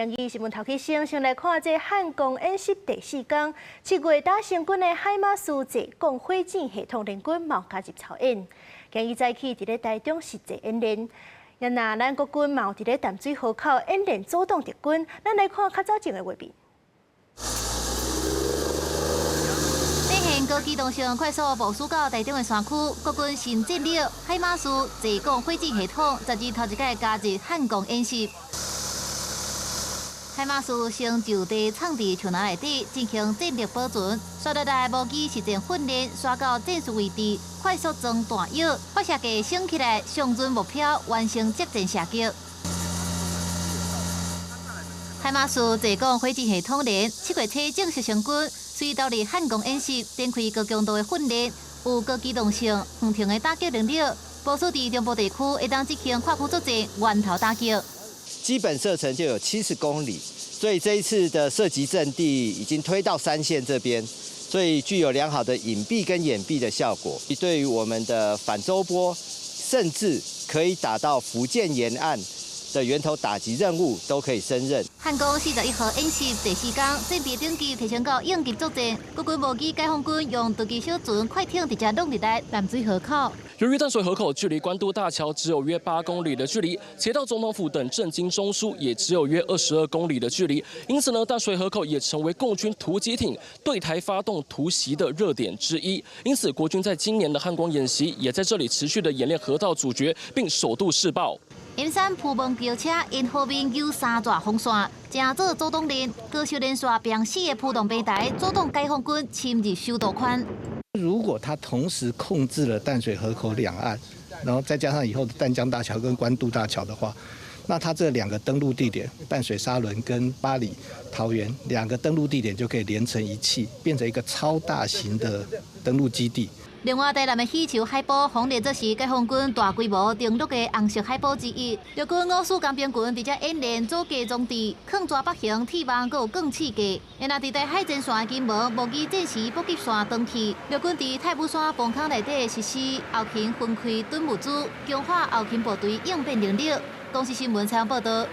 今日新闻头起先来看这汉光演习第4天，7月打成军的海马斯济共火箭系统联军冒加入操演。今日早起伫咧台中实际演练，也那咱国军冒伫咧淡水河口演练阻挡敌军。咱来看较早前的画面。 高机动性快速部署到台中的山区，国军新战略海马斯济共火箭系统10日头一届加入汉光演习。海马斯先就地藏伫树林内底进行战略保存，刷落来无机实战训练，刷到战术位置，快速装弹药，发射架升起来，上准目标，完成接战射击。 海马斯济共火箭系统连7月初正式成军，随投入汉光演习，展开高强度的训练，有高机动性、远程的打击能力，部署伫中部地区会当执行跨区作战、源头打击。基本射程就有70公里，所以这一次的射击阵地已经推到3线这边，所以具有良好的隐蔽跟掩蔽的效果，对于我们的反舟波，甚至可以打到福建沿岸 的源头打击任务都可以胜任。汉光41号演习第4天，战备等级提升到应急作战。国军无机解放军用突击小船快艇直接弄入来淡水河口。由于淡水河口距离关渡大桥只有约8公里的距离，且到总统府等政经中枢也只有约22公里的距离，因此呢，淡水河口也成为共军突击艇对台发动突袭的热点之一。因此，国军在今年的汉光演习也在这里持续的演练河道阻绝，并首度试爆。 盐山铺门轿车因后面有3座风扇，正做阻挡链，高修连续并4个铺动平台，阻挡解放军侵入首都圈。如果他同时控制了淡水河口两岸，然后再加上以后的淡江大桥跟关渡大桥的话，那他这2个登陆地点淡水沙仑跟八里桃园2个登陆地点就可以连成一气，变成一个超大型的登陆基地。 另外，台南的气球海堡红列则是解放军大规模登陆的红色海堡之一。陆军5处工兵群伫这演练组架装置、抗抓北行铁网，还有更刺架。因那伫在海前线的金门无机战时补给线登去，陆军伫太武山崩坑内底实施后勤分开蹲物资，强化后勤部队应变能力。公司新闻采访报道。